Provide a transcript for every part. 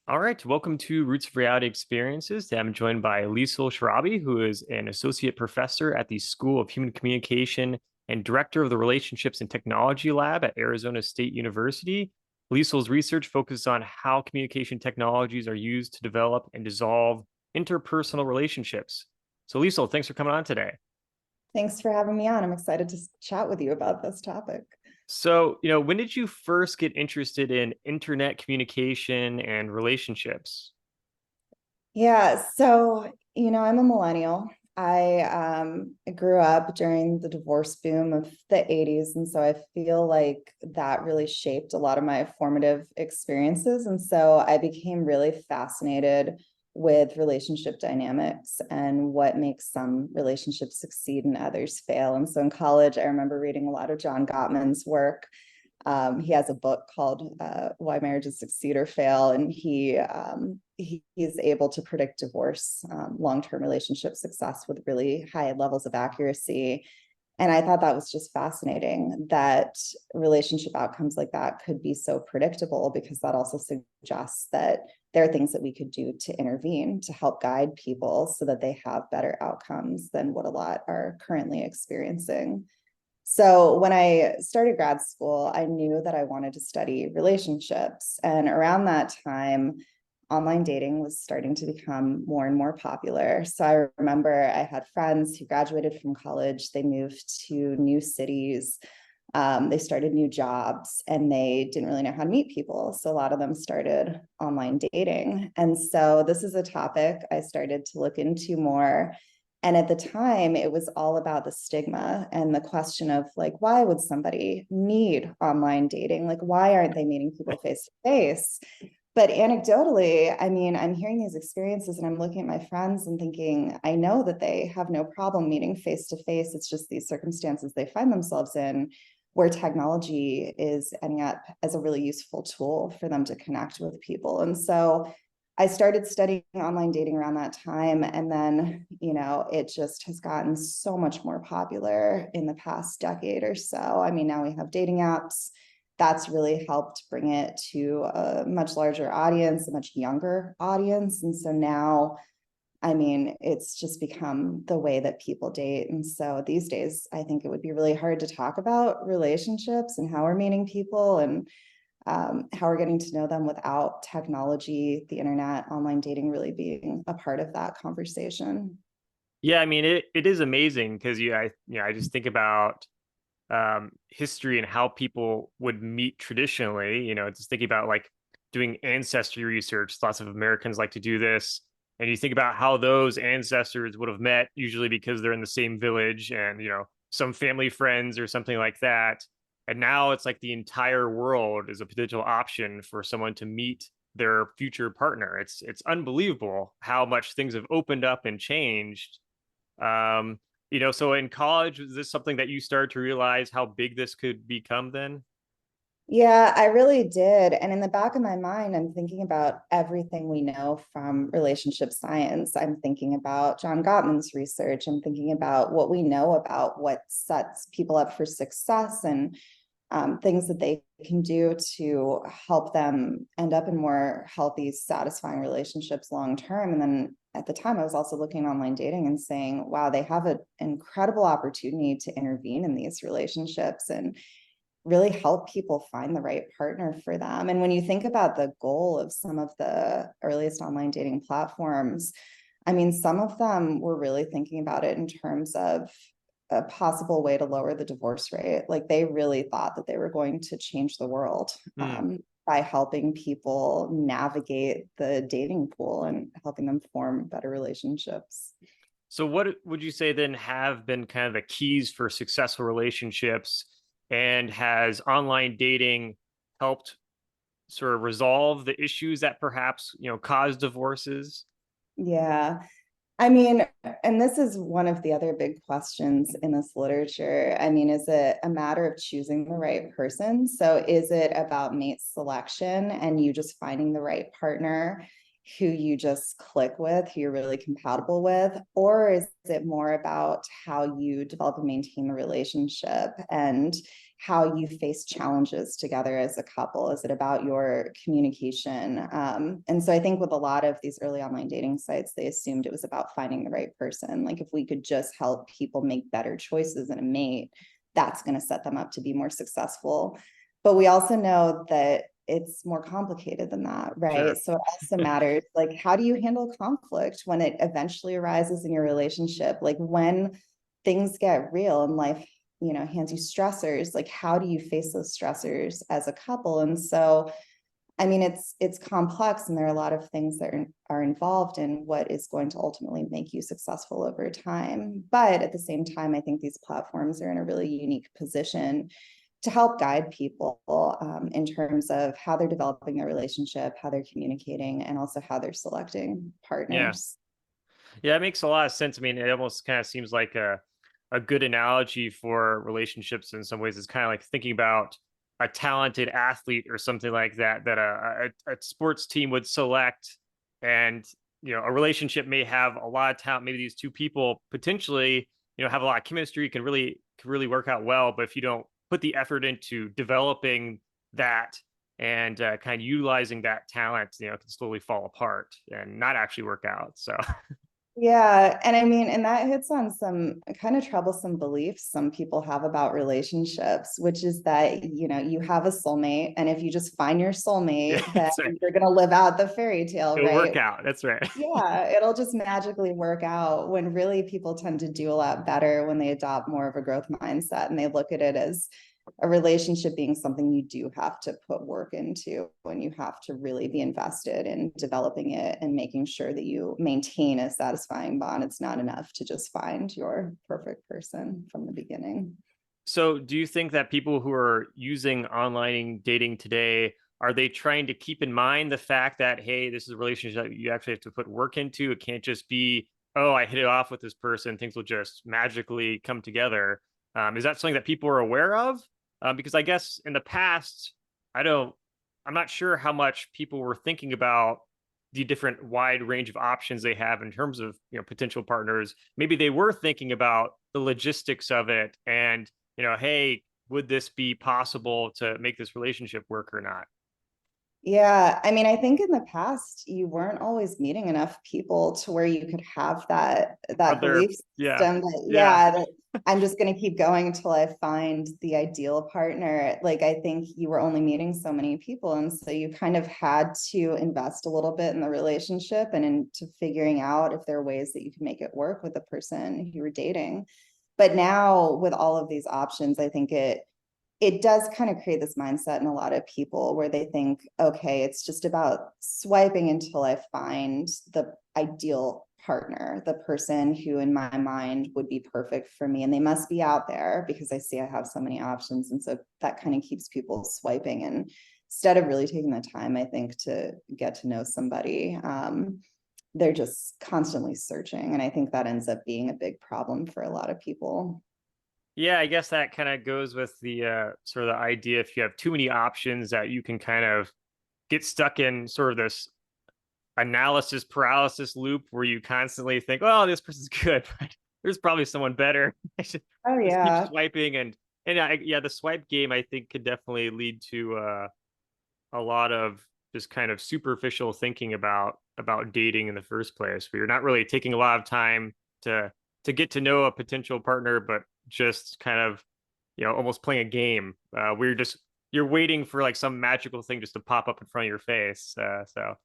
All right, welcome to Roots of Reality Experiences. I'm joined by Liesel Sharabi, who is an associate professor at the School of Human Communication and director of the Relationships and Technology Lab at Arizona State University. Liesel's research focuses on how communication technologies are used to develop and dissolve interpersonal relationships. So, Liesel, thanks for coming on today. Thanks for having me on. I'm excited to chat with you about this topic. So, when did you first get interested in internet communication and relationships? I'm a millennial. I grew up during the divorce boom of the 80s. And so I feel like that really shaped a lot of my formative experiences. And so I became really fascinated with relationship dynamics and what makes some relationships succeed and others fail. And so in college, I remember reading a lot of John Gottman's work. He has a book called "Why Marriages Succeed or Fail," and he is able to predict divorce, long-term relationship success with really high levels of accuracy. And I thought that was just fascinating that relationship outcomes like that could be so predictable, because that also suggests that there are things that we could do to intervene to help guide people so that they have better outcomes than what a lot are currently experiencing. So when I started grad school, I knew that I wanted to study relationships. And around that time, online dating was starting to become more and more popular. So I remember I had friends who graduated from college, they moved to new cities, they started new jobs, and they didn't really know how to meet people. So a lot of them started online dating. And so this is a topic I started to look into more. And at the time, it was all about the stigma and the question of, like, why would somebody need online dating? Like, why aren't they meeting people face to face? But anecdotally, I mean, I'm hearing these experiences and I'm looking at my friends and thinking, I know that they have no problem meeting face to face. It's just these circumstances they find themselves in where technology is ending up as a really useful tool for them to connect with people. And so I started studying online dating around that time. And then, it just has gotten so much more popular in the past decade or so. I mean, now we have dating apps. That's really helped bring it to a much larger audience, a much younger audience. And so now, I mean, it's just become the way that people date. And so these days, I think it would be really hard to talk about relationships and how we're meeting people and how we're getting to know them without technology, the internet, online dating really being a part of that conversation. Yeah, I mean it is amazing because I just think about history and how people would meet traditionally. Just thinking about like doing ancestry research. Lots of Americans like to do this, and you think about how those ancestors would have met, usually because they're in the same village and some family friends or something like that. And now it's like the entire world is a potential option for someone to meet their future partner. It's unbelievable how much things have opened up and changed. So in college, is this something that you started to realize how big this could become then? Yeah, I really did. And in the back of my mind, I'm thinking about everything we know from relationship science. I'm thinking about John Gottman's research. I'm thinking about what we know about what sets people up for success and things that they can do to help them end up in more healthy, satisfying relationships long term. And then at the time, I was also looking at online dating and saying, wow, they have an incredible opportunity to intervene in these relationships and really help people find the right partner for them. And when you think about the goal of some of the earliest online dating platforms, I mean, some of them were really thinking about it in terms of a possible way to lower the divorce rate. Like, they really thought that they were going to change the world Hmm. by helping people navigate the dating pool and helping them form better relationships. So what would you say then have been kind of the keys for successful relationships, and has online dating helped sort of resolve the issues that perhaps, cause divorces? Yeah. I mean, and this is one of the other big questions in this literature. I mean, is it a matter of choosing the right person? So is it about mate selection and you just finding the right partner who you just click with, who you're really compatible with? Or is it more about how you develop and maintain the relationship and how you face challenges together as a couple? Is it about your communication? And so I think with a lot of these early online dating sites, they assumed it was about finding the right person. Like if we could just help people make better choices in a mate, that's going to set them up to be more successful. But we also know that it's more complicated than that, right? Sure. So it also matters, like, how do you handle conflict when it eventually arises in your relationship? Like when things get real and life, hands you stressors, like how do you face those stressors as a couple? And so, I mean, it's complex, and there are a lot of things that are involved in what is going to ultimately make you successful over time. But at the same time, I think these platforms are in a really unique position to help guide people in terms of how they're developing their relationship, how they're communicating, and also how they're selecting Yeah. partners. Yeah, it makes a lot of sense. I mean, it almost kind of seems like a good analogy for relationships in some ways. It's kind of like thinking about a talented athlete or something like that that a sports team would select, and a relationship may have a lot of talent. Maybe these two people potentially have a lot of chemistry, can really work out well. But if you don't put the effort into developing that and kind of utilizing that talent, it can slowly fall apart and not actually work out. So Yeah, and I mean, and that hits on some kind of troublesome beliefs some people have about relationships, which is that, you have a soulmate, and if you just find your yeah, soulmate, then that's right. you're going to live out the fairy tale, It'll right? work out. That's right. Yeah, it'll just magically work out, when really people tend to do a lot better when they adopt more of a growth mindset and they look at it as a relationship being something you do have to put work into, and you have to really be invested in developing it and making sure that you maintain a satisfying bond. It's not enough to just find your perfect person from the beginning. So, do you think that people who are using online dating today are they trying to keep in mind the fact that hey, this is a relationship that you actually have to put work into? It can't just be oh, I hit it off with this person, things will just magically come together. Is that something that people are aware of? Because I guess in the past, I don't, I'm not sure how much people were thinking about the different wide range of options they have in terms of potential partners. Maybe they were thinking about the logistics of it and hey, would this be possible to make this relationship work or not? Yeah, I mean, I think in the past you weren't always meeting enough people to where you could have that Other, belief yeah, system that, yeah. yeah, that I'm just going to keep going until I find the ideal partner. Like I think you were only meeting so many people, and so you kind of had to invest a little bit in the relationship and into figuring out if there are ways that you can make it work with the person you were dating. But now with all of these options, I think it does kind of create this mindset in a lot of people where they think, okay, it's just about swiping until I find the ideal partner, the person who in my mind would be perfect for me. And they must be out there because I see I have so many options. And so that kind of keeps people swiping. And instead of really taking the time, I think, to get to know somebody, they're just constantly searching. And I think that ends up being a big problem for a lot of people. Yeah, I guess that kind of goes with the sort of the idea if you have too many options that you can kind of get stuck in sort of this analysis paralysis loop where you constantly think, oh, this person's good, but there's probably someone better. I should Oh, just keep yeah. swiping and yeah, the swipe game I think could definitely lead to a lot of just kind of superficial thinking about dating in the first place, where you're not really taking a lot of time to get to know a potential partner, but just kind of almost playing a game where you're waiting for like some magical thing just to pop up in front of your face. So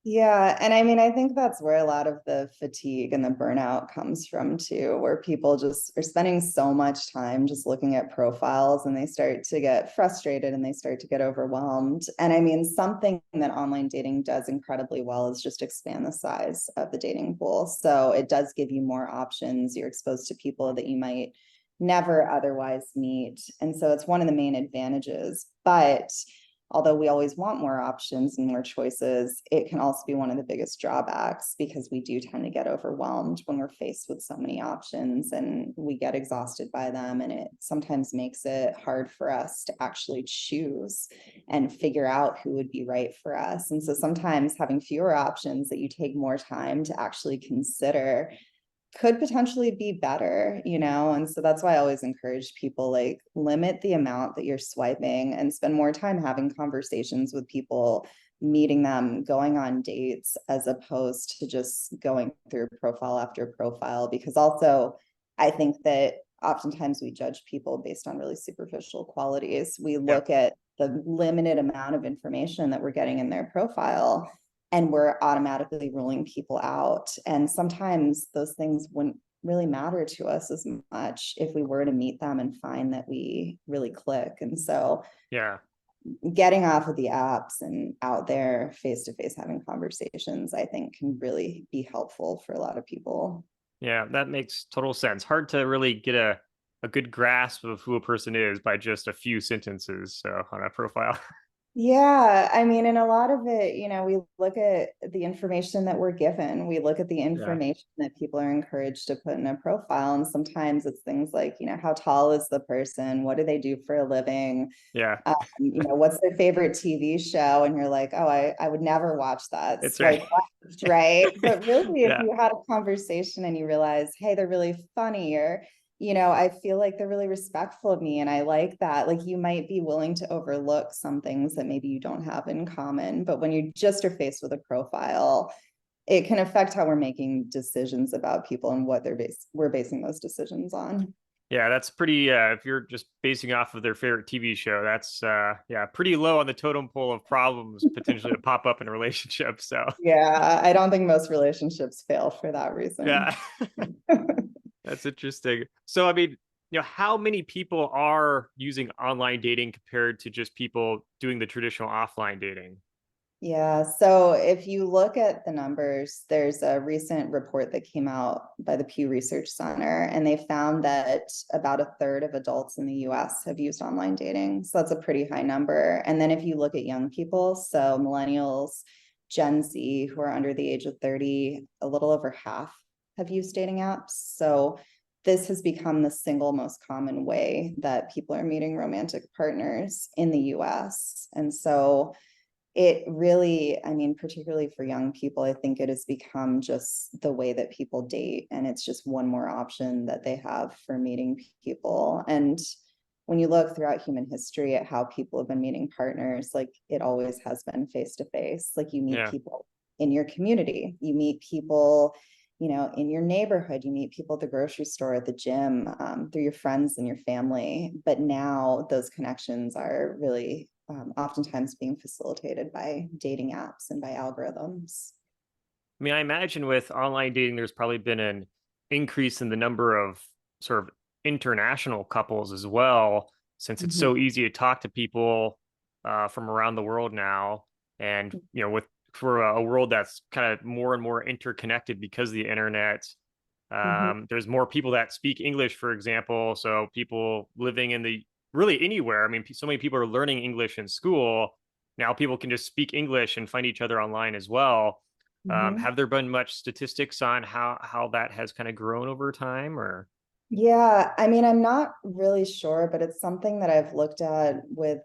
Yeah, and I mean, I think that's where a lot of the fatigue and the burnout comes from too, where people just are spending so much time just looking at profiles and they start to get frustrated and they start to get overwhelmed. And I mean, something that online dating does incredibly well is just expand the size of the dating pool. So it does give you more options. You're exposed to people that you might never otherwise meet. And so it's one of the main advantages. But although we always want more options and more choices, it can also be one of the biggest drawbacks because we do tend to get overwhelmed when we're faced with so many options and we get exhausted by them. And it sometimes makes it hard for us to actually choose and figure out who would be right for us. And so sometimes having fewer options that you take more time to actually consider could potentially be better, and so that's why I always encourage people, like, limit the amount that you're swiping and spend more time having conversations with people, meeting them, going on dates, as opposed to just going through profile after profile. Because also, I think that oftentimes we judge people based on really superficial qualities. We Yeah. look at the limited amount of information that we're getting in their profile, and we're automatically ruling people out. And sometimes those things wouldn't really matter to us as much if we were to meet them and find that we really click. And so Yeah. getting off of the apps and out there face to face having conversations, I think, can really be helpful for a lot of people. Yeah, that makes total sense. Hard to really get a good grasp of who a person is by just a few sentences on a profile. Yeah, I mean, and a lot of it, we look at the information that we're given. We look at the Yeah. information that people are encouraged to put in a profile. And sometimes it's things like, how tall is the person? What do they do for a living? Yeah. What's their favorite TV show? And you're like, oh, I would never watch that. It's right. Swipe left, right? But really, if Yeah. you had a conversation and you realize, hey, they're really funny, or I feel like they're really respectful of me and I like that. Like, you might be willing to overlook some things that maybe you don't have in common. But when you just are faced with a profile, it can affect how we're making decisions about people and what we're basing those decisions on. Yeah, that's pretty if you're just basing off of their favorite TV show, that's yeah, pretty low on the totem pole of problems potentially to pop up in a relationship. So Yeah, I don't think most relationships fail for that reason. yeah. That's interesting. So I mean, how many people are using online dating compared to just people doing the traditional offline dating? Yeah, so if you look at the numbers, there's a recent report that came out by the Pew Research Center, and they found that about a third of adults in the US have used online dating. So that's a pretty high number. And then if you look at young people, so millennials, Gen Z, who are under the age of 30, a little over half have used dating apps. So this has become the single most common way that people are meeting romantic partners in the US. And so it really, I mean, particularly for young people, I think it has become just the way that people date. And it's just one more option that they have for meeting people. And when you look throughout human history at how people have been meeting partners, like, it always has been face to face. Like, you meet Yeah. people in your community, you meet people, in your neighborhood, you meet people at the grocery store, at the gym, through your friends and your family. But now those connections are really oftentimes being facilitated by dating apps and by algorithms. I mean, I imagine with online dating, there's probably been an increase in the number of sort of international couples as well, since it's Mhm. so easy to talk to people from around the world now. And, with for a world that's kind of more and more interconnected because of the internet, Mhm. there's more people that speak English, for example. So people living in the really anywhere. I mean, so many people are learning English in school. Now people can just speak English and find each other online as well. Mhm. Have there been much statistics on how that has kind of grown over time, or? Yeah, I mean, I'm not really sure, but it's something that I've looked at with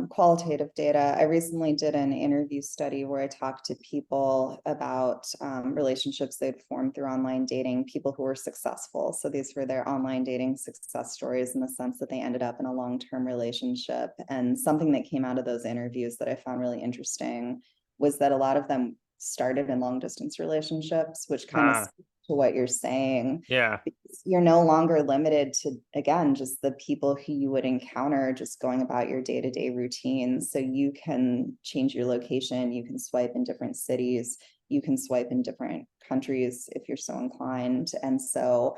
qualitative data. I recently did an interview study where I talked to people about relationships they'd formed through online dating, people who were successful. So these were their online dating success stories in the sense that they ended up in a long-term relationship. And something that came out of those interviews that I found really interesting was that a lot of them started in long distance relationships, which kind of Ah, speaks to what you're saying. yeah, You're no longer limited to, again, just the people who you would encounter just going about your day-to-day routines. So you can change your location, you can swipe in different cities, you can swipe in different countries if you're so inclined. And so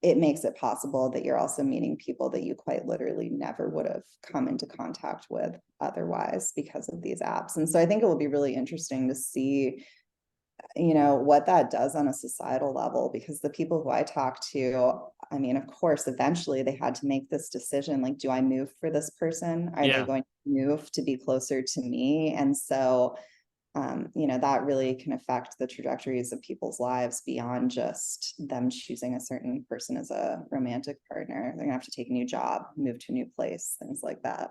it makes it possible that you're also meeting people that you quite literally never would have come into contact with otherwise because of these apps. And so I think it will be really interesting to see, what that does on a societal level, because the people who I talked to, I mean, of course, eventually they had to make this decision, like, do I move for this person? Are they yeah. going to move to be closer to me? And so that really can affect the trajectories of people's lives beyond just them choosing a certain person as a romantic partner. They're gonna have to take a new job, move to a new place, things like that.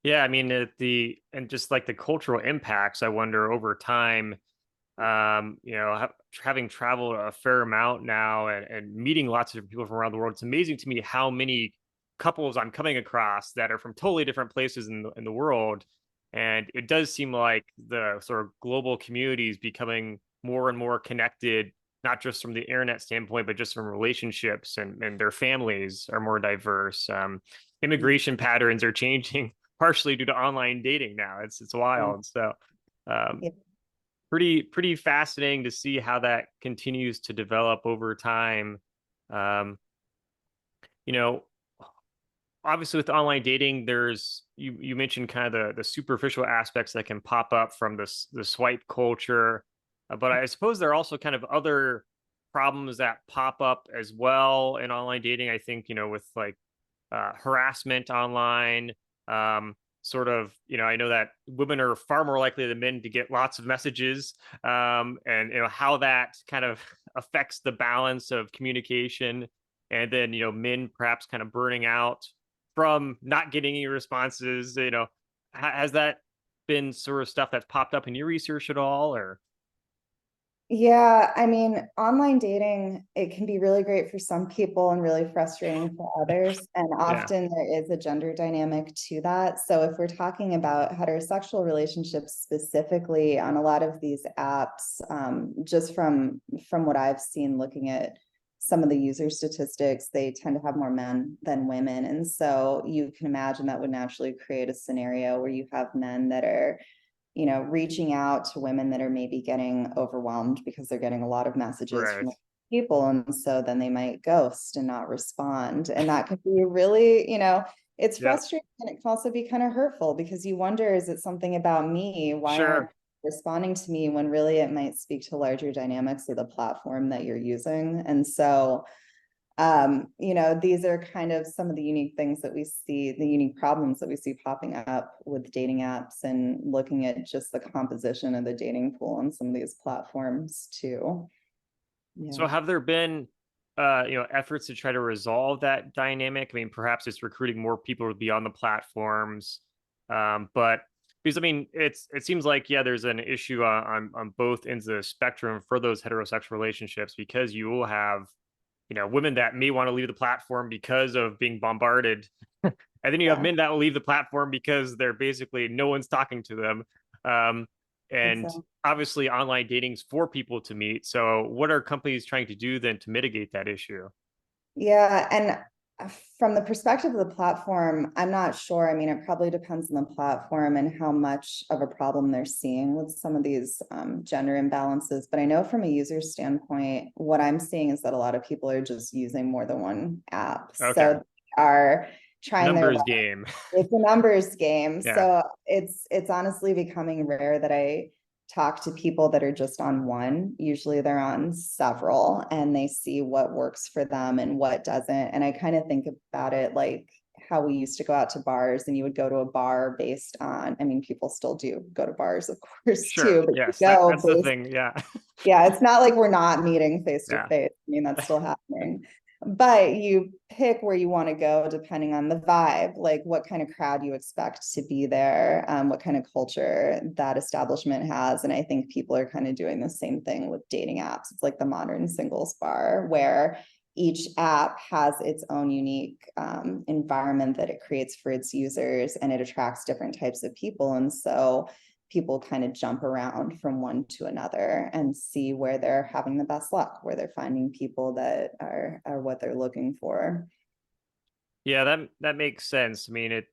Yeah, I mean, and just like the cultural impacts, I wonder over time, Having traveled a fair amount now and meeting lots of different people from around the world, it's amazing to me how many couples I'm coming across that are from totally different places in the world. And it does seem like the sort of global community is becoming more and more connected, not just from the internet standpoint, but just from relationships, and their families are more diverse. Immigration patterns are changing partially due to online dating now. It's wild. So um, Yeah. pretty fascinating to see how that continues to develop over time. Um, you know, Obviously with online dating, there's you mentioned kind of the superficial aspects that can pop up from the swipe culture, but I suppose there are also kind of other problems that pop up as well in online dating. I think with like harassment online. Sort of, I know that women are far more likely than men to get lots of messages, and how that kind of affects the balance of communication, and then men perhaps kind of burning out from not getting any responses. Has that been sort of stuff that's popped up in your research at all, or Yeah, I mean, online dating, it can be really great for some people and really frustrating for others. And yeah, often there is a gender dynamic to that. So if we're talking about heterosexual relationships specifically on a lot of these apps, just from what I've seen looking at some of the user statistics, they tend to have more men than women. And so you can imagine that would naturally create a scenario where you have men that are reaching out to women that are maybe getting overwhelmed because they're getting a lot of messages right, from people. And so then they might ghost and not respond. And that could be really, it's yeah, frustrating and it can also be kind of hurtful because you wonder, is it something about me? Why aren't sure, they responding to me when really it might speak to larger dynamics of the platform that you're using? And so these are kind of some of the unique things that we see, the unique problems that we see popping up with dating apps and looking at just the composition of the dating pool on some of these platforms too. Yeah. So have there been efforts to try to resolve that dynamic? I mean, perhaps it's recruiting more people to be on the platforms. But because I mean, it seems like there's an issue on both ends of the spectrum for those heterosexual relationships, because you will have, women that may want to leave the platform because of being bombarded. And then you have Yeah, men that will leave the platform because they're basically no one's talking to them. Um, and exactly. obviously online dating's for people to meet. So what are companies trying to do then to mitigate that issue? Yeah, and from the perspective of the platform, I'm not sure. I mean, it probably depends on the platform and how much of a problem they're seeing with some of these gender imbalances. But I know from a user standpoint, what I'm seeing is that a lot of people are just using more than one app. So Okay. they are trying their Numbers luck. game. It's a numbers game. Yeah. So it's honestly becoming rare that I talk to people that are just on one. Usually they're on several and they see what works for them and what doesn't. And I kind of think about it like how we used to go out to bars and you would go to a bar based on, I mean, people still do go to bars, of course, Sure. too, but you Yes. go That's the based, thing. Yeah. yeah, it's not like we're not meeting face to Yeah. face. I mean, that's still happening. But you pick where you want to go depending on the vibe, like what kind of crowd you expect to be there, what kind of culture that establishment has. And I think people are kind of doing the same thing with dating apps. It's like the modern singles bar where each app has its own unique environment that it creates for its users and it attracts different types of people. And so people kind of jump around from one to another and see where they're having the best luck, where they're finding people that are what they're looking for. Yeah, that makes sense. I mean, if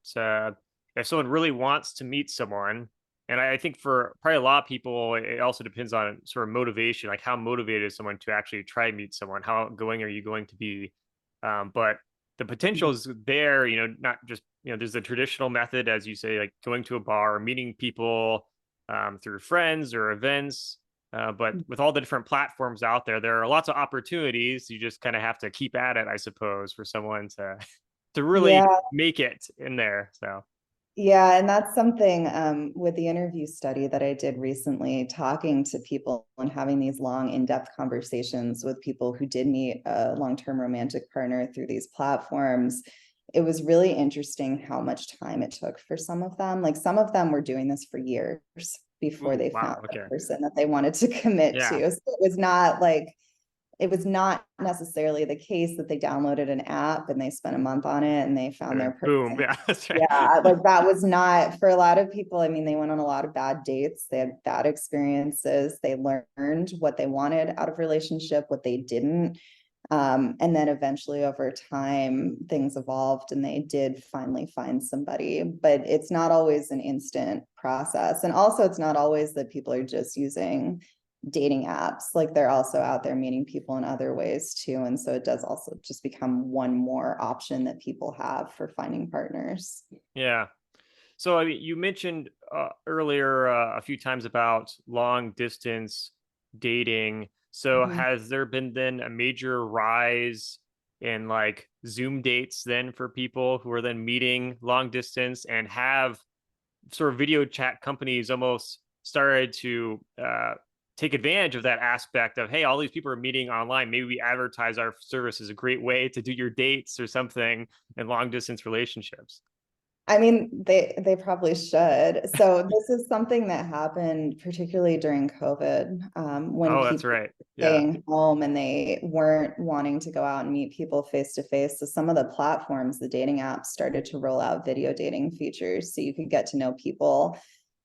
someone really wants to meet someone, and I think for probably a lot of people, it also depends on sort of motivation, like how motivated is someone to actually try and meet someone, how outgoing are you going to be? But the potential is there, not just, there's the traditional method, as you say, like going to a bar or meeting people through friends or events. But with all the different platforms out there, there are lots of opportunities. You just kind of have to keep at it, I suppose, for someone to really Yeah, make it in there. So yeah, and that's something with the interview study that I did recently, talking to people and having these long, in-depth conversations with people who did meet a long-term romantic partner through these platforms. It was really interesting how much time it took for some of them. Like some of them were doing this for years. before Ooh, they found wow. the Okay. person that they wanted to commit Yeah. to. So it was not necessarily the case that they downloaded an app and they spent a month on it and they found And their then boom. person. Yeah. That's right. Yeah, like that was not for a lot of people. I mean, they went on a lot of bad dates, they had bad experiences, they learned what they wanted out of relationship, what they didn't. And then eventually over time, things evolved and they did finally find somebody, but it's not always an instant process. And also, it's not always that people are just using dating apps. Like they're also out there meeting people in other ways too. And so it does also just become one more option that people have for finding partners. Yeah. So I mean, you mentioned earlier a few times about long distance dating. So Mhm. has there been then a major rise in like Zoom dates then for people who are then meeting long distance, and have sort of video chat companies almost started to take advantage of that aspect of, hey, all these people are meeting online, maybe we advertise our service as a great way to do your dates or something in long distance relationships? I mean, they probably should. So this is something that happened particularly during COVID, when Oh, that's people right. were Yeah. staying home and they weren't wanting to go out and meet people face to face. So some of the platforms, the dating apps, started to roll out video dating features so you could get to know people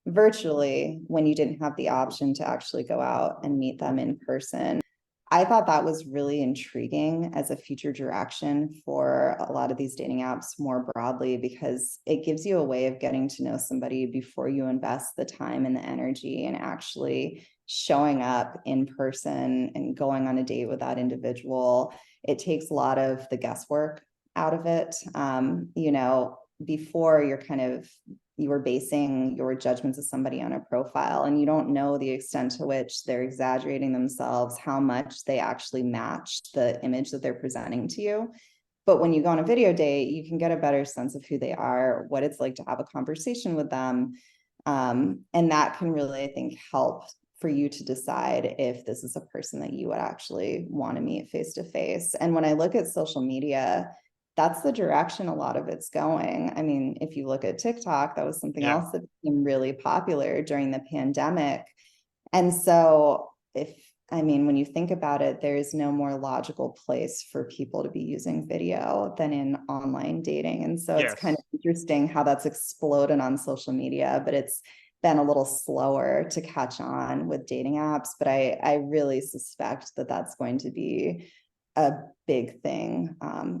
virtually when you didn't have the option to actually go out and meet them in person. I thought that was really intriguing as a future direction for a lot of these dating apps more broadly, because it gives you a way of getting to know somebody before you invest the time and the energy and actually showing up in person and going on a date with that individual. It takes a lot of the guesswork out of it. Before you were basing your judgments of somebody on a profile and you don't know the extent to which they're exaggerating themselves, how much they actually match the image that they're presenting to you. But when you go on a video date, you can get a better sense of who they are, what it's like to have a conversation with them. And that can really, I think, help for you to decide if this is a person that you would actually want to meet face to face. And when I look at social media, that's the direction a lot of it's going. I mean, if you look at TikTok, that was something Yeah. else that became really popular during the pandemic. And so when you think about it, there is no more logical place for people to be using video than in online dating. And so it's kind of Yes. interesting how that's exploded on social media, but it's been a little slower to catch on with dating apps. But I really suspect that that's going to be a big thing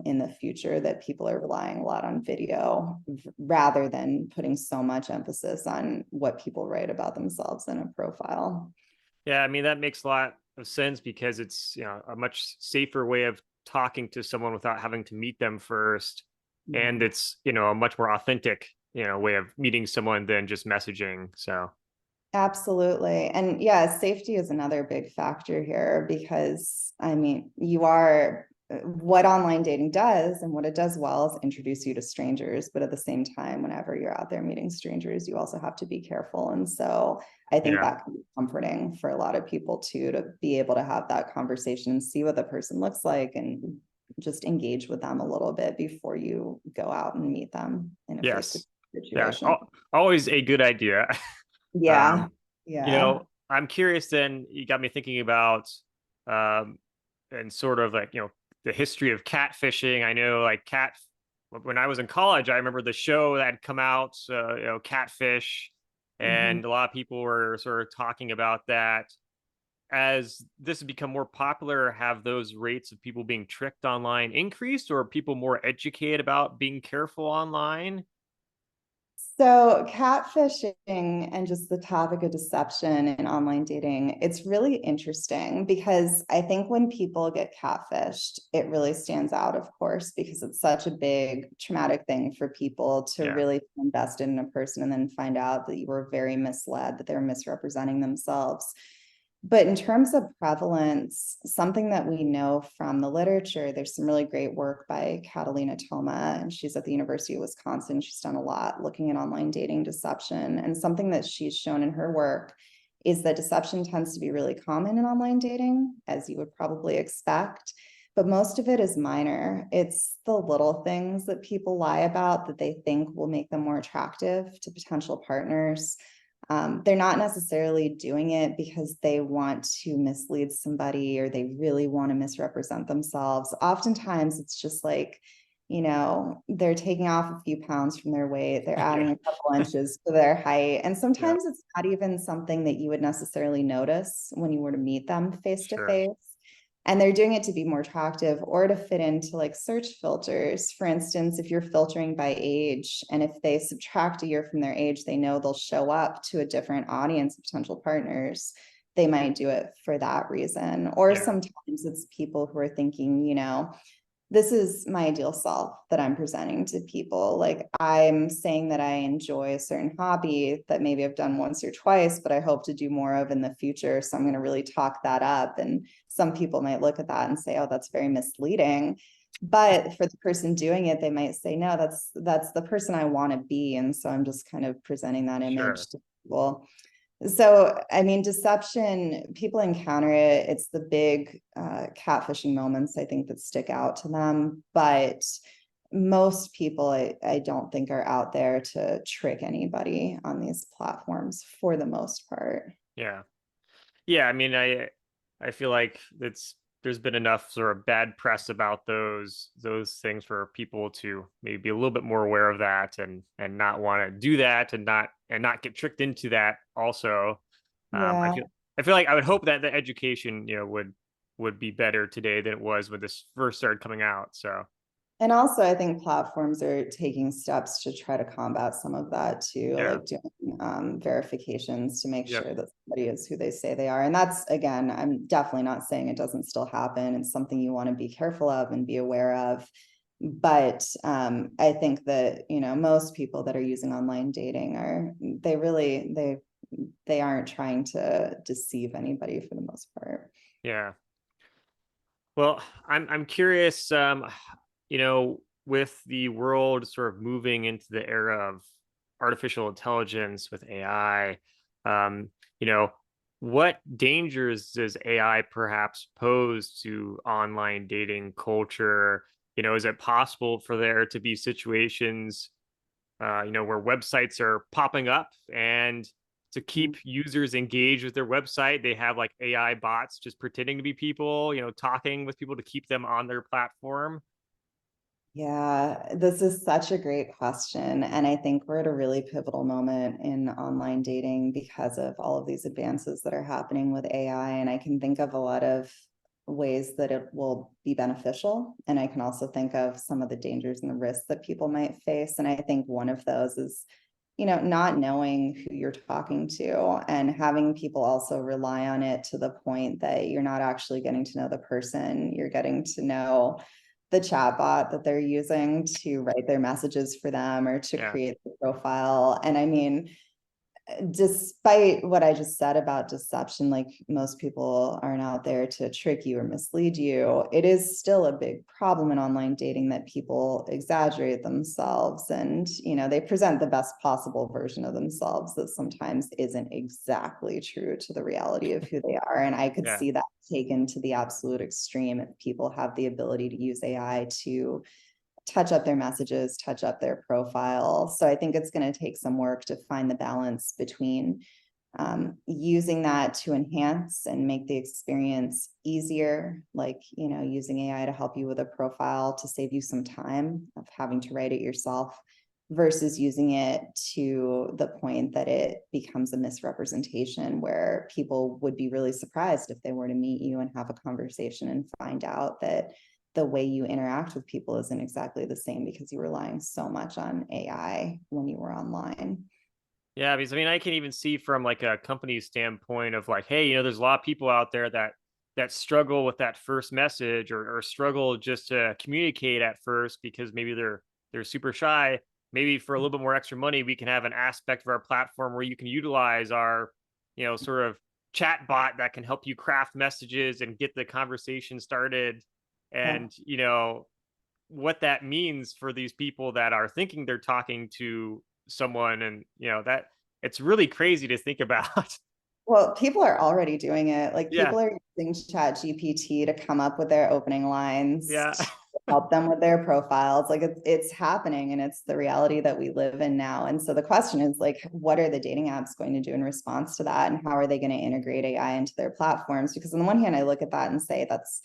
in the future, that people are relying a lot on video rather than putting so much emphasis on what people write about themselves in a profile. Yeah, I mean that makes a lot of sense because it's, a much safer way of talking to someone without having to meet them first, and Yeah. it's, a much more authentic, way of meeting someone than just messaging. So, Absolutely. And yeah, safety is another big factor here because what online dating does and what it does well is introduce you to strangers. But at the same time, whenever you're out there meeting strangers, you also have to be careful. And so I think yeah. that can be comforting for a lot of people too, to be able to have that conversation and see what the person looks like and just engage with them a little bit before you go out and meet them in a face-to-face Yes. Yeah. situation. Always a good idea. Yeah. Um, Yeah. I'm curious then, you got me thinking about um and sort of like, the history of catfishing. I know like when I was in college, I remember the show that had come out, Catfish, Mhm. and a lot of people were sort of talking about that. As this has become more popular, have those rates of people being tricked online increased, or are people more educated about being careful online? So catfishing and just the topic of deception in online dating, it's really interesting because I think when people get catfished, it really stands out, of course, because it's such a big traumatic thing for people to Yeah. really feel invested in a person and then find out that you were very misled, that they're misrepresenting themselves. But in terms of prevalence, something that we know from the literature, there's some really great work by Catalina Toma, and she's at the University of Wisconsin. She's done a lot looking at online dating deception. And something that she's shown in her work is that deception tends to be really common in online dating, as you would probably expect. But most of it is minor. It's the little things that people lie about that they think will make them more attractive to potential partners. They're not necessarily doing it because they want to mislead somebody or they really want to misrepresent themselves. Oftentimes it's just like, they're taking off a few pounds from their weight, they're Yeah, adding a couple inches to their height. And yeah, sometimes it's not even something that you would necessarily notice when you were to meet them face to sure. face. And they're doing it to be more attractive or to fit into like search filters. For instance, if you're filtering by age and if they subtract a year from their age, they know they'll show up to a different audience of potential partners. They might do it for that reason. Or Yeah, sometimes it's people who are thinking, this is my ideal self that I'm presenting to people. Like I'm saying that I enjoy a certain hobby that maybe I've done once or twice, but I hope to do more of in the future. So I'm going to really talk that up. And some people might look at that and say, oh, that's very misleading. But for the person doing it, they might say, no, that's the person I want to be. And so I'm just kind of presenting that sure. image to people. So, I mean, deception, people encounter it. It's the big catfishing moments, I think, that stick out to them. But most people, I don't think, are out there to trick anybody on these platforms for the most part. Yeah. Yeah, I mean, I feel like there's been enough sort of bad press about those things for people to maybe be a little bit more aware of that and not want to do that and not get tricked into that also. I Yeah. feel like I would hope that the education, would be better today than it was when this first started coming out. So And also, I think platforms are taking steps to try to combat some of that too, yeah. like doing verifications to make Yep. sure that somebody is who they say they are. And that's, again, I'm definitely not saying it doesn't still happen. It's something you want to be careful of and be aware of. But I think that, most people that are using online dating they aren't trying to deceive anybody for the most part. Yeah. Well, I'm curious, with the world sort of moving into the era of artificial intelligence with AI, um, you know, what dangers does AI perhaps pose to online dating culture? Is it possible for there to be situations where websites are popping up and to keep users engaged with their website, they have like AI bots just pretending to be people, talking with people to keep them on their platform. Yeah, this is such a great question. And I think we're at a really pivotal moment in online dating because of all of these advances that are happening with AI. And I can think of a lot of ways that it will be beneficial. And I can also think of some of the dangers and the risks that people might face. And I think one of those is, not knowing who you're talking to and having people also rely on it to the point that you're not actually getting to know the person. You're getting to know the chatbot that they're using to write their messages for them or to Yeah. create the profile. And I mean, despite what I just said about deception, like most people aren't out there to trick you or mislead you, it is still a big problem in online dating that people exaggerate themselves and, they present the best possible version of themselves that sometimes isn't exactly true to the reality of who they are. And I could Yeah. see that taken to the absolute extreme if people have the ability to use AI to touch up their messages, touch up their profile. So I think it's going to take some work to find the balance between using that to enhance and make the experience easier, like, using AI to help you with a profile to save you some time of having to write it yourself versus using it to the point that it becomes a misrepresentation where people would be really surprised if they were to meet you and have a conversation and find out that the way you interact with people isn't exactly the same because you're relying so much on AI when you were online. Yeah, because I mean, I can even see from like a company standpoint of like, hey, there's a lot of people out there that struggle with that first message or struggle just to communicate at first because maybe they're super shy. Maybe for a little bit more extra money, we can have an aspect of our platform where you can utilize our, sort of chat bot that can help you craft messages and get the conversation started. Yeah. And what that means for these people that are thinking they're talking to someone, and that it's really crazy to think about. Well, people are already doing it. Like Yeah. people are using Chat GPT to come up with their opening Yeah. lines help them with their profiles. Like it's happening, and it's the reality that we live in now. And so the question is like, what are the dating apps going to do in response to that? And how are they going to integrate AI into their platforms? Because on the one hand, I look at that and say, that's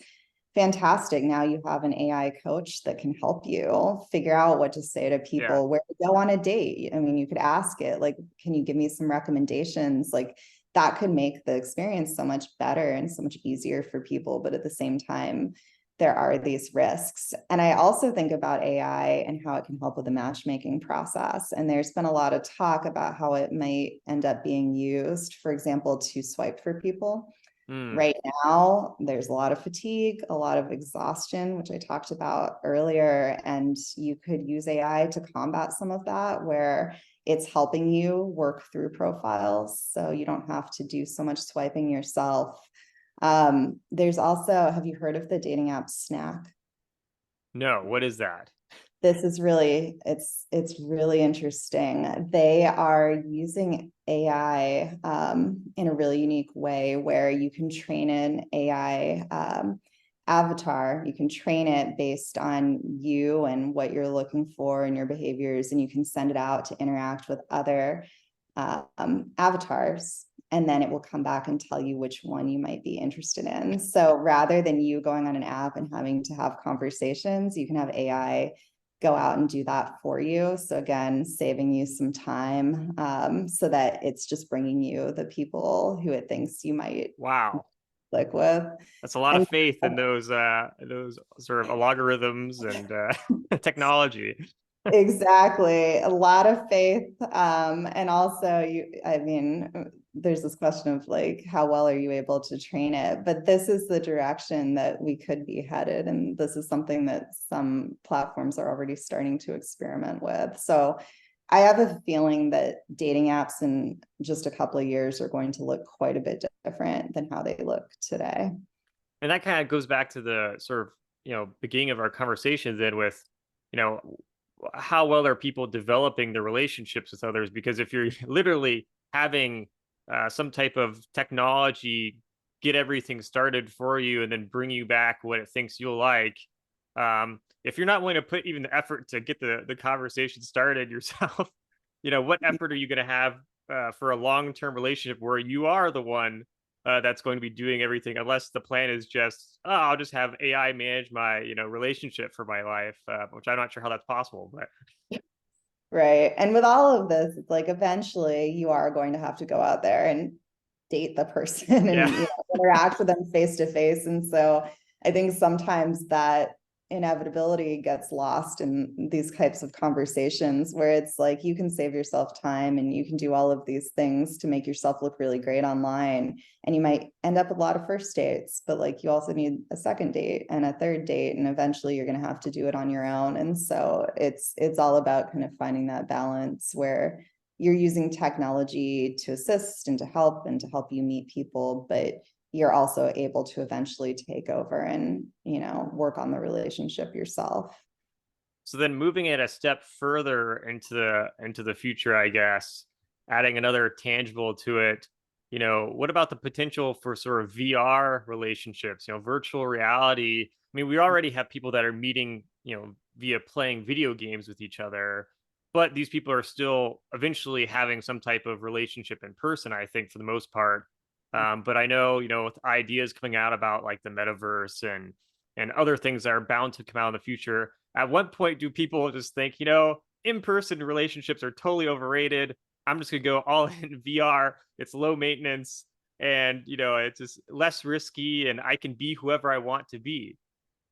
fantastic. Now you have an AI coach that can help you figure out what to say to Yeah. people, where to go on a date. I mean, you could ask it, like, can you give me some recommendations? Like that could make the experience so much better and so much easier for people. But at the same time, there are these risks. And I also think about AI and how it can help with the matchmaking process. And there's been a lot of talk about how it might end up being used, for example, to swipe for people. Mm. Right now, there's a lot of fatigue, a lot of exhaustion, which I talked about earlier. And you could use AI to combat some of that, where it's helping you work through profiles. So you don't have to do so much swiping yourself. There's also, have you heard of the dating app Snack? No, what is that? This is really, it's really interesting. They are using AI in a really unique way, where you can train an AI avatar. You can train it based on you and what you're looking for and your behaviors, and you can send it out to interact with other avatars. And then it will come back and tell you which one you might be interested in. So rather than you going on an app and having to have conversations, you can have AI go out and do that for you. So again, saving you some time, so that it's just bringing you the people who it thinks you might Wow. click with. That's a lot of And faith in those sort of algorithms and technology. exactly, a lot of faith. And also I mean, there's this question of like, how well are you able to train it? But this is the direction that we could be headed. And this is something that some platforms are already starting to experiment with. So I have a feeling that dating apps in just a couple of years are going to look quite a bit different than how they look today. And that kind of goes back to the sort of, beginning of our conversation then with, you know, how well are people developing their relationships with others? Because if you're literally having some type of technology get everything started for you and then bring you back what it thinks you'll like, if you're not willing to put even the effort to get the conversation started yourself, what effort are you going to have for a long-term relationship where you are the one that's going to be doing everything, unless the plan is just, oh, I'll just have AI manage my, relationship for my life, which I'm not sure how that's possible, but Right. And with all of this, it's like eventually you are going to have to go out there and date the person yeah. and interact with them face to face. And so I think sometimes that inevitability gets lost in these types of conversations, where it's like you can save yourself time and you can do all of these things to make yourself look really great online, and you might end up with a lot of first dates, but like you also need a second date and a third date, and eventually you're going to have to do it on your own. And so it's all about kind of finding that balance where you're using technology to assist and to help you meet people, but you're also able to eventually take over and, work on the relationship yourself. So then moving it a step further into the future, I guess, adding another tangible to it, what about the potential for sort of VR relationships, virtual reality? I mean, we already have people that are meeting, via playing video games with each other, but these people are still eventually having some type of relationship in person, I think, for the most part. But I know, with ideas coming out about like the metaverse and other things that are bound to come out in the future, at what point do people just think, in-person relationships are totally overrated? I'm just gonna go all in VR. It's low maintenance and it's just less risky and I can be whoever I want to be.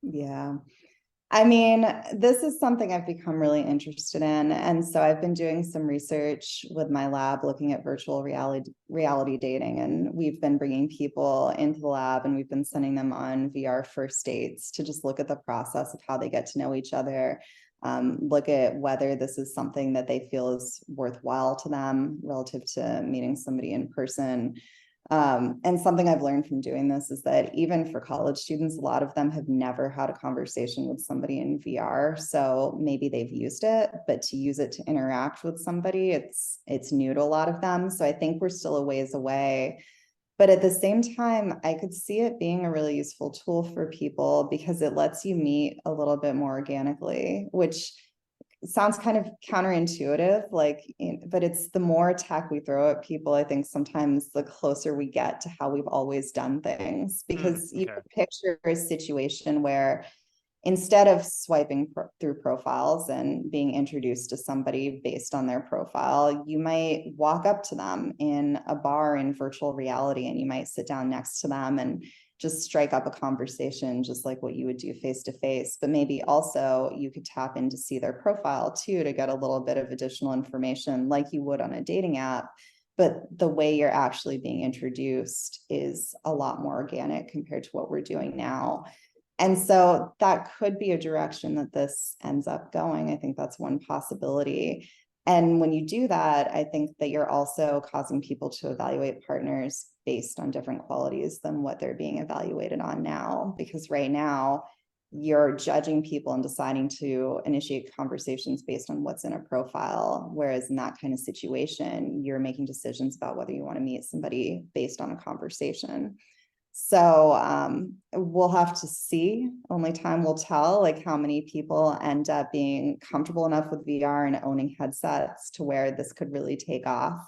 Yeah. I mean, this is something I've become really interested in. And so I've been doing some research with my lab looking at virtual reality dating. And we've been bringing people into the lab and we've been sending them on VR first dates to just look at the process of how they get to know each other, look at whether this is something that they feel is worthwhile to them relative to meeting somebody in person. And something I've learned from doing this is that even for college students, a lot of them have never had a conversation with somebody in VR. So maybe they've used it, but to use it to interact with somebody, it's new to a lot of them. So I think we're still a ways away. But at the same time, I could see it being a really useful tool for people because it lets you meet a little bit more organically, which sounds kind of counterintuitive, like, but it's the more tech we throw at people, I think sometimes the closer we get to how we've always done things. Because you Okay. could picture a situation where instead of swiping through profiles and being introduced to somebody based on their profile, you might walk up to them in a bar in virtual reality and you might sit down next to them and just strike up a conversation, just like what you would do face to face. But maybe also you could tap in to see their profile too, to get a little bit of additional information like you would on a dating app. But the way you're actually being introduced is a lot more organic compared to what we're doing now. And so that could be a direction that this ends up going. I think that's one possibility. And when you do that, I think that you're also causing people to evaluate partners based on different qualities than what they're being evaluated on now. Because right now, you're judging people and deciding to initiate conversations based on what's in a profile. Whereas in that kind of situation, you're making decisions about whether you want to meet somebody based on a conversation. So we'll have to see. Only time will tell, like how many people end up being comfortable enough with VR and owning headsets to where this could really take off.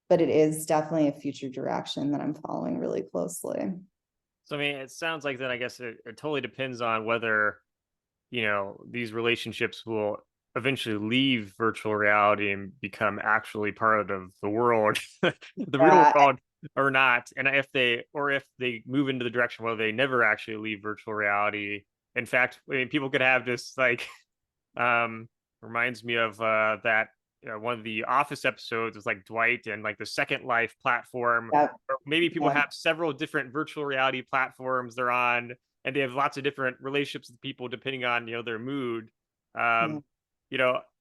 But it is definitely a future direction that I'm following really closely. So I mean, it sounds like then I guess it totally depends on whether, these relationships will eventually leave virtual reality and become actually part of the world, the real Yeah, world, or not. And if they move into the direction where they never actually leave virtual reality. In fact, I mean, people could have this like um, reminds me of that one of the Office episodes is like Dwight and like the Second Life platform. yeah, Or maybe people yeah, have several different virtual reality platforms they're on, and they have lots of different relationships with people depending on their mood. yeah, Um,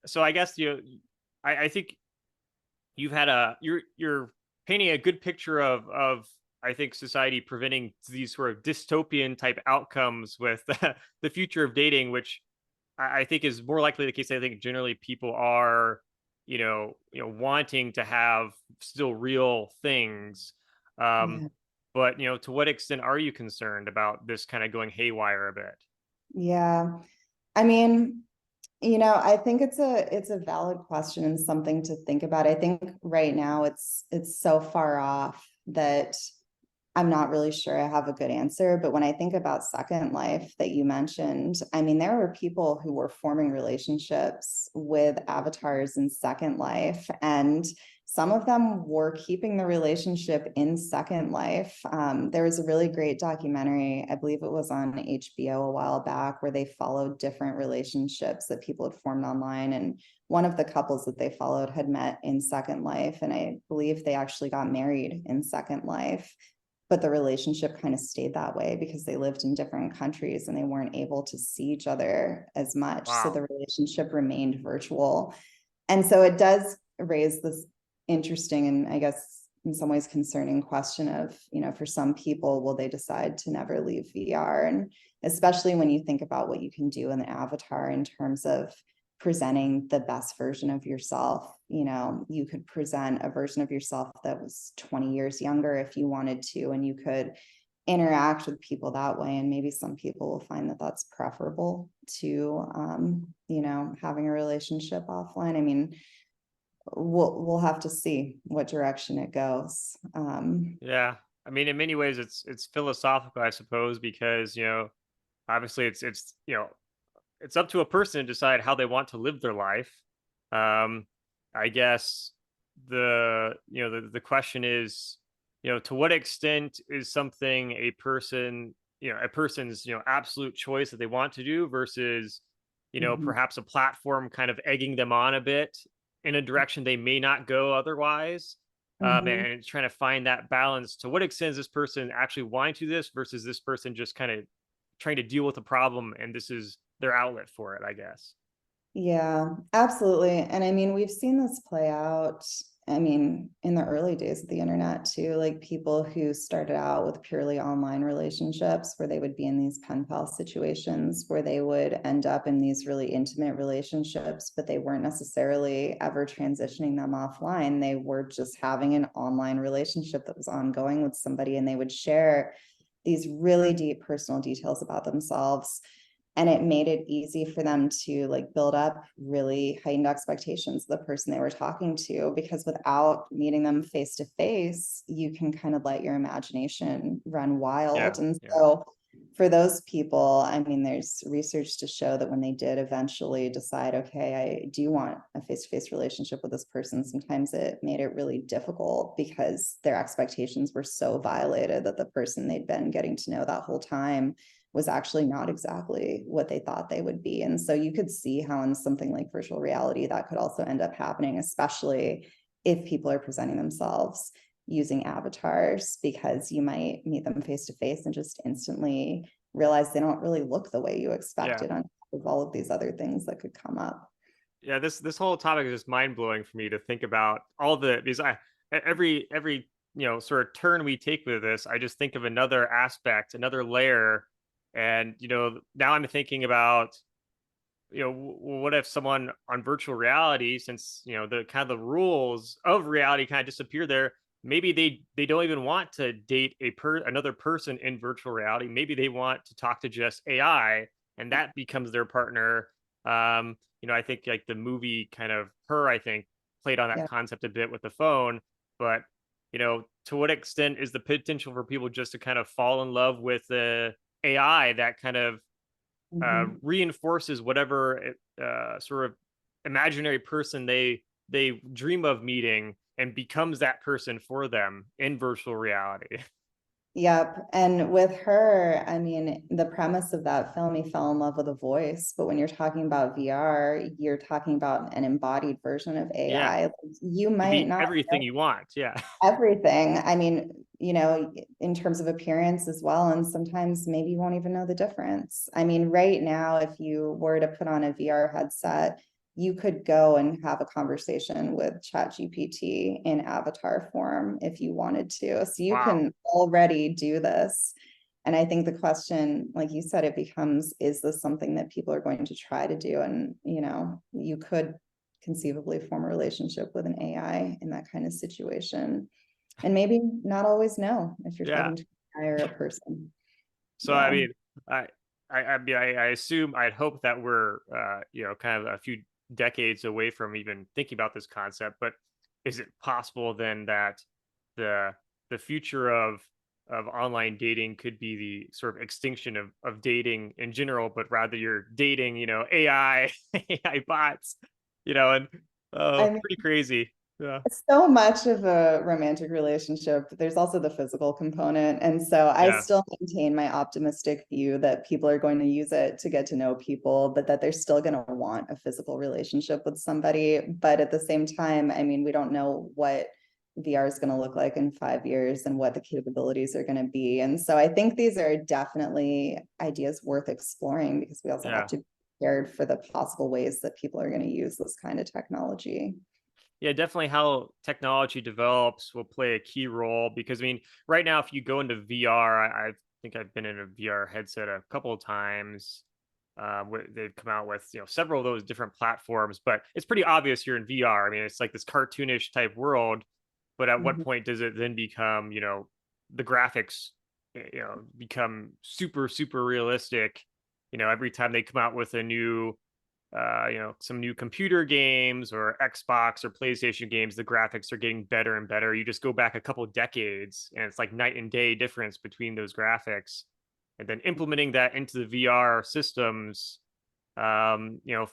so I guess I think you're painting a good picture of I think society preventing these sort of dystopian type outcomes with the future of dating, which I think is more likely the case. I think generally people are, wanting to have still real things. Um, yeah. but to what extent are you concerned about this kind of going haywire a bit? Yeah. I mean, I think it's a valid question and something to think about. I think right now it's so far off that I'm not really sure I have a good answer, but when I think about Second Life that you mentioned, I mean, there were people who were forming relationships with avatars in Second Life, and some of them were keeping the relationship in Second Life. There was a really great documentary, I believe it was on HBO a while back, where they followed different relationships that people had formed online. And one of the couples that they followed had met in Second Life, and I believe they actually got married in Second Life, but the relationship kind of stayed that way because they lived in different countries and they weren't able to see each other as much. So Wow. the relationship remained virtual. And so it does raise this interesting and I guess in some ways concerning question of, for some people, will they decide to never leave VR? And especially when you think about what you can do in the avatar in terms of presenting the best version of yourself. You could present a version of yourself that was 20 years younger if you wanted to, and you could interact with people that way. And maybe some people will find that that's preferable to, having a relationship offline. I mean, we'll have to see what direction it goes. Yeah. I mean, in many ways, it's philosophical, I suppose, because obviously it's up to a person to decide how they want to live their life. Um, I guess the question is, to what extent is something a person's absolute choice that they want to do versus Mhm. perhaps a platform kind of egging them on a bit in a direction they may not go otherwise. Mhm. And trying to find that balance. To what extent is this person actually wanting to do this versus this person just kind of trying to deal with a problem and this is their outlet for it, I guess. Yeah, absolutely. And I mean, we've seen this play out I mean, in the early days of the internet too, like people who started out with purely online relationships where they would be in these pen pal situations where they would end up in these really intimate relationships, but they weren't necessarily ever transitioning them offline. They were just having an online relationship that was ongoing with somebody, and they would share these really deep personal details about themselves, and it made it easy for them to like build up really heightened expectations of the person they were talking to, because without meeting them face to face, you can kind of let your imagination run Yeah. wild. And Yeah. so for those people, I mean, there's research to show that when they did eventually decide, okay, I do want a face-to-face relationship with this person, sometimes it made it really difficult because their expectations were so violated that the person they'd been getting to know that whole time was actually not exactly what they thought they would be. And so you could see how in something like virtual reality that could also end up happening, especially if people are presenting themselves using avatars, because you might meet them face to face and just instantly realize they don't really look the way you Yeah. expected on top of all of these other things that could come up. Yeah, this whole topic is just mind blowing for me to think about all the because every sort of turn we take with this, I just think of another aspect, another layer, and now I'm thinking about what if someone on virtual reality, since the kind of the rules of reality kind of disappear there, maybe they don't even want to date another person in virtual reality. Maybe they want to talk to just AI, and that becomes their partner. I think like the movie kind of Her, I think, played on that Yeah. concept a bit with the phone. But to what extent is the potential for people just to kind of fall in love with the AI that kind of Mhm. reinforces whatever sort of imaginary person they dream of meeting, and becomes that person for them in virtual reality. Yep. And with Her, I mean, the premise of that film, he fell in love with a voice. But when you're talking about VR, you're talking about an embodied version of Yeah, AI. You could might be not everything know you want. Yeah. everything. I mean, in terms of appearance as well. And sometimes maybe you won't even know the difference. I mean, right now, if you were to put on a VR headset, you could go and have a conversation with ChatGPT in avatar form if you wanted to. So you Wow. can already do this. And I think the question, like you said, it becomes, is this something that people are going to try to do? And, you could conceivably form a relationship with an AI in that kind of situation. And maybe not always know if you're Yeah. talking to an AI or a person. So I Yeah. mean, I I assume, I'd hope that we're kind of a few decades away from even thinking about this concept. But is it possible then that the future of online dating could be the sort of extinction of dating in general, but rather you're dating AI AI bots, and I mean, pretty crazy. Yeah. so much of a romantic relationship, there's also the physical component. And so I Yeah. still maintain my optimistic view that people are going to use it to get to know people, but that they're still going to want a physical relationship with somebody. But at the same time, I mean, we don't know what VR is going to look like in 5 years and what the capabilities are going to be. And so I think these are definitely ideas worth exploring, because we also have Yeah. to be prepared for the possible ways that people are going to use this kind of technology. Yeah, definitely how technology develops will play a key role, because I mean, right now, if you go into VR, I think I've been in a VR headset a couple of times. They've come out with several of those different platforms, but it's pretty obvious you're in VR. I mean, it's like this cartoonish type world, but at what Mhm. point does it then become the graphics become super realistic? Every time they come out with a new some new computer games or Xbox or PlayStation games, the graphics are getting better and better. You just go back a couple decades, and it's like night and day difference between those graphics. And then implementing that into the VR systems, um, you know,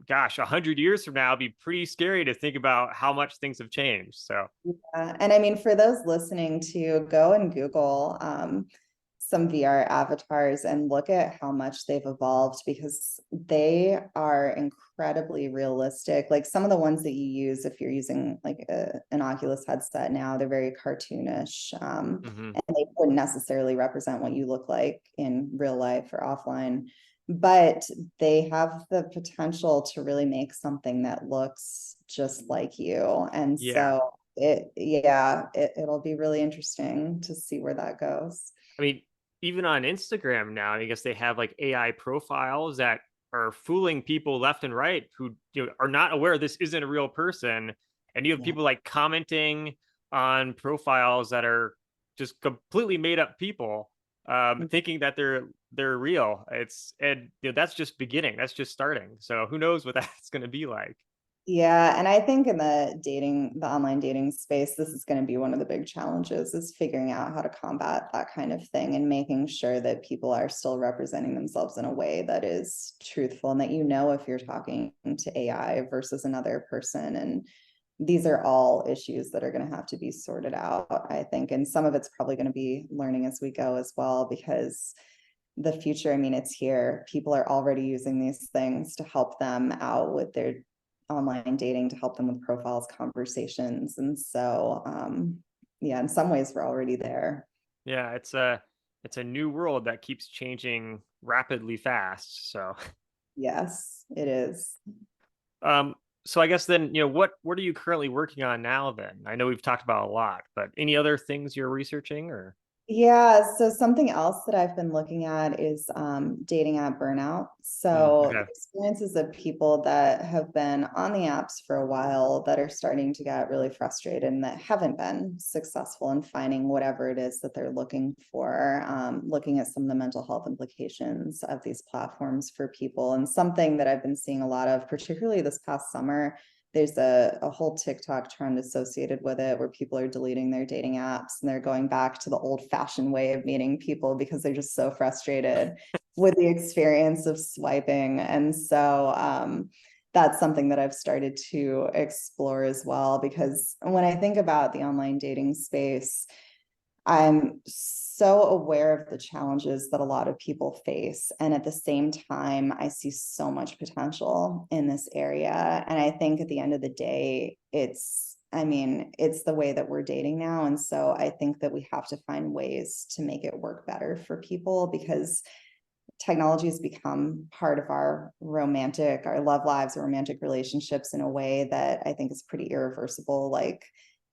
gosh, 100 years from now, it'd be pretty scary to think about how much things have changed. So, Yeah. And I mean, for those listening to go and Google some VR avatars and look at how much they've evolved, because they are incredibly realistic. Like some of the ones that you use, if you're using like an Oculus headset now, they're very cartoonish, mhm. and they wouldn't necessarily represent what you look like in real life or offline. but they have the potential to really make something that looks just like you. And Yeah. so it'll be really interesting to see where that goes. I mean, even on Instagram now, I guess they have like AI profiles that are fooling people left and right who are not aware this isn't a real person. And you have Yeah. people like commenting on profiles that are just completely made up people, thinking that they're real. And that's just beginning. That's just starting. So who knows what that's going to be like? Yeah, and I think in the online dating space, this is going to be one of the big challenges is figuring out how to combat that kind of thing and making sure that people are still representing themselves in a way that is truthful and that if you're talking to AI versus another person. And these are all issues that are going to have to be sorted out, I think. And some of it's probably going to be learning as we go as well, because the future, I mean, it's here. People are already using these things to help them out with their online dating, to help them with profiles, conversations. And so, yeah, in some ways, we're already there. Yeah, it's a new world that keeps changing rapidly fast. So Yes, it is. Um, so I guess then, what are you currently working on now then? I know we've talked about a lot, but any other things you're researching or? Yeah, so something else that I've been looking at is dating app burnout. So the Okay. experiences of people that have been on the apps for a while that are starting to get really frustrated and that haven't been successful in finding whatever it is that they're looking for, looking at some of the mental health implications of these platforms for people. And something that I've been seeing a lot of, particularly this past summer, there's a whole TikTok trend associated with it where people are deleting their dating apps and they're going back to the old fashioned way of meeting people because they're just so frustrated with the experience of swiping. And so that's something that I've started to explore as well, because when I think about the online dating space, I'm so aware of the challenges that a lot of people face. And at the same time, I see so much potential in this area. And I think at the end of the day, it's the way that we're dating now. And so I think that we have to find ways to make it work better for people, because technology has become part of our love lives, romantic relationships in a way that I think is pretty irreversible. Like,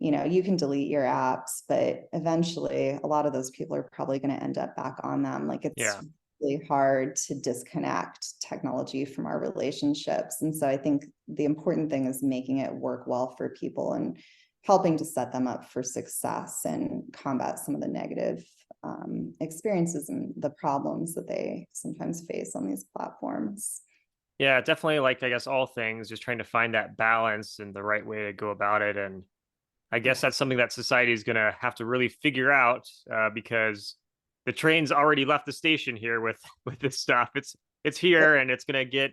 you can delete your apps, but eventually a lot of those people are probably going to end up back on them. Like, it's Yeah. really hard to disconnect technology from our relationships. And so I think the important thing is making it work well for people and helping to set them up for success and combat some of the negative experiences and the problems that they sometimes face on these platforms. Yeah, definitely like I guess all things, just trying to find that balance and the right way to go about it. And I guess Yeah. that's something that society is gonna have to really figure out because the train's already left the station here with with this stuff. It's here and it's gonna get,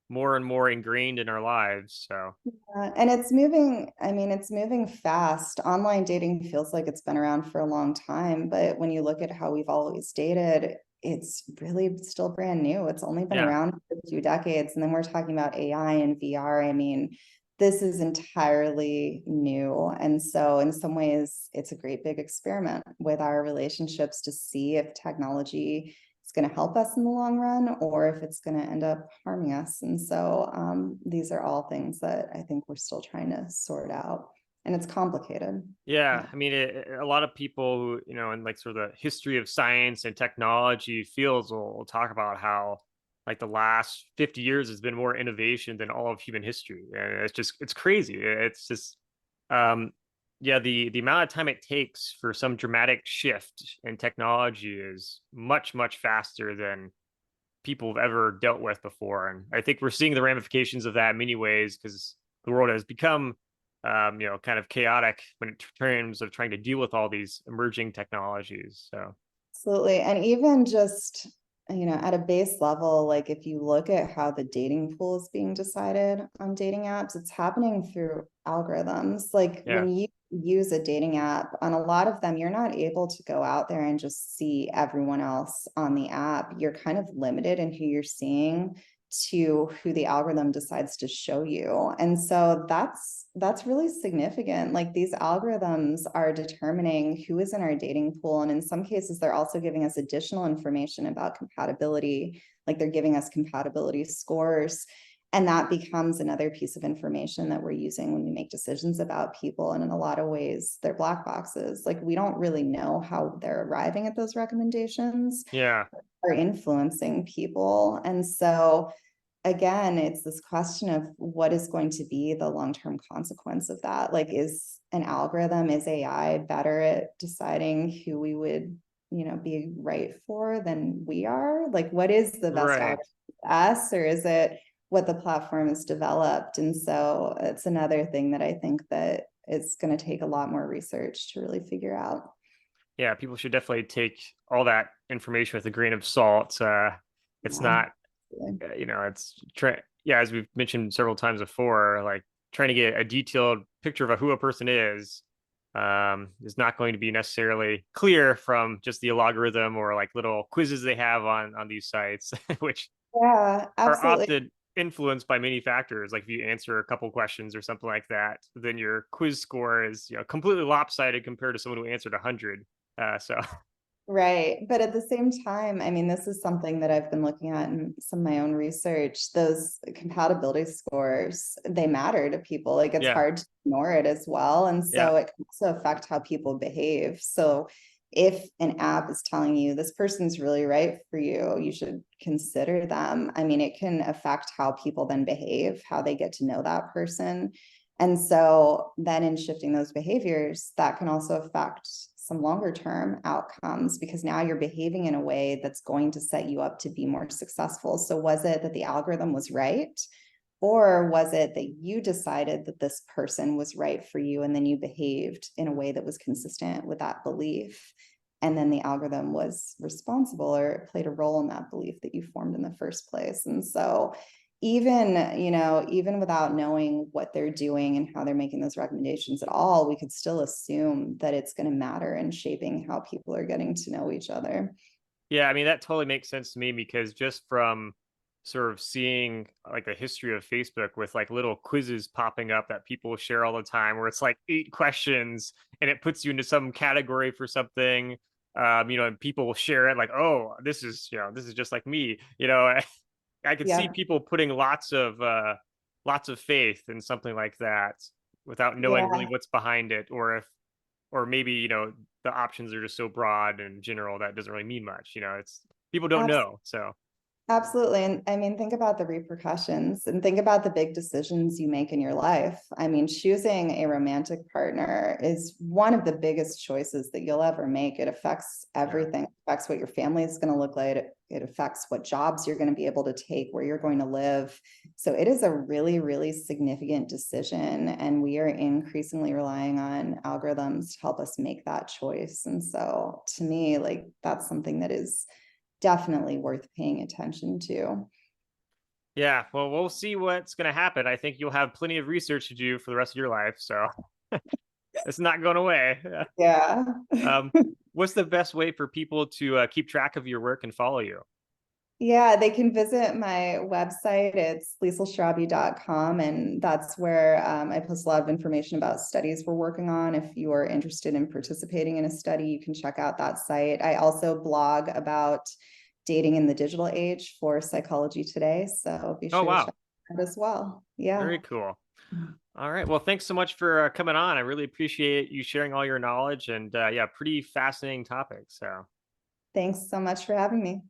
more and more ingrained in our lives. So And it's moving, I mean, it's moving fast. Online dating feels like it's been around for a long time, but when you look at how we've always dated, it's really still brand new. It's only been yeah. around for 2 decades. And then we're talking about AI and VR. I mean, this is entirely new. And so, in some ways, it's a great big experiment with our relationships to see if technology is going to help us in the long run or if it's going to end up harming us. And so these are all things that I think we're still trying to sort out. And it's complicated. Yeah, Yeah. I mean, a lot of people who, in like sort of the history of science and technology fields will talk about how like the last 50 years has been more innovation than all of human history. And it's crazy. It's just, um, yeah, the amount of time it takes for some dramatic shift in technology is much, much faster than people have ever dealt with before. And I think we're seeing the ramifications of that in many ways because the world has become, kind of chaotic when in terms of trying to deal with all these emerging technologies. So, Absolutely. And even just, at a base level, like if you look at how the dating pool is being decided on dating apps, it's happening through algorithms. Like yeah, when you use a dating app, on a lot of them, you're not able to go out there and just see everyone else on the app. You're kind of limited in who you're seeing to who the algorithm decides to show you. And so that's really significant. Like these algorithms are determining who is in our dating pool. And in some cases, they're also giving us additional information about compatibility, like they're giving us compatibility scores. And that becomes another piece of information that we're using when we make decisions about people. And in a lot of ways, they're black boxes. Like we don't really know how they're arriving at those recommendations, Yeah. are influencing people. And so again, it's this question of what is going to be the long-term consequence of that. Like, is an algorithm, is AI better at deciding who we would, be right for than we are? Like, what is the best Right. algorithm for us, or is it what the platform has developed? And so it's another thing that I think that it's going to take a lot more research to really figure out. Yeah, people should definitely take all that information with a grain of salt. It's Yeah. not, yeah, as we've mentioned several times before, like trying to get a detailed picture of who a person is not going to be necessarily clear from just the algorithm or like little quizzes they have on these sites, which Yeah, are absolutely. often influenced by many factors. Like if you answer a couple questions or something like that, then your quiz score is completely lopsided compared to someone who answered 100. So Right. But at the same time, I mean, this is something that I've been looking at in some of my own research. Those compatibility scores, they matter to people. Like it's yeah, hard to ignore it as well. And yeah, so it can also affect how people behave. So if an app is telling you this person's really right for you, you should consider them. I mean, it can affect how people then behave, how they get to know that person. And so then in shifting those behaviors, that can also affect some longer term outcomes because now you're behaving in a way that's going to set you up to be more successful. So was it that the algorithm was right? Or was it that you decided that this person was right for you and then you behaved in a way that was consistent with that belief? And then the algorithm was responsible or played a role in that belief that you formed in the first place. And so even without knowing what they're doing and how they're making those recommendations at all, we could still assume that it's going to matter in shaping how people are getting to know each other. yeah. I mean, that totally makes sense to me because just from sort of seeing like the history of Facebook with like little quizzes popping up that people share all the time, where it's like 8 questions and it puts you into some category for something. And people will share it like, oh, this is just like me. I could see Yeah. people putting lots of faith in something like that without knowing really Yeah. what's behind it, or maybe the options are just so broad and general that doesn't really mean much. It's people don't know. So Absolutely. And I mean, think about the repercussions and think about the big decisions you make in your life. I mean, choosing a romantic partner is one of the biggest choices that you'll ever make. It affects yeah, everything, it affects what your family is going to look like. It affects what jobs you're going to be able to take, where you're going to live. So it is a really, really significant decision. And we are increasingly relying on algorithms to help us make that choice. And so to me, like that's something that is definitely worth paying attention to. yeah. Well, we'll see what's going to happen. I think you'll have plenty of research to do for the rest of your life, so it's not going away. Yeah. um, what's the best way for people to keep track of your work and follow you? Yeah, they can visit my website. It's lieselsharabi.com. And that's where I post a lot of information about studies we're working on. If you are interested in participating in a study, you can check out that site. I also blog about dating in the digital age for Psychology Today. So be Oh, sure to wow, check that as well. Yeah. very cool. All right. Well, thanks so much for coming on. I really appreciate you sharing all your knowledge and yeah, pretty fascinating topic. So. Thanks so much for having me.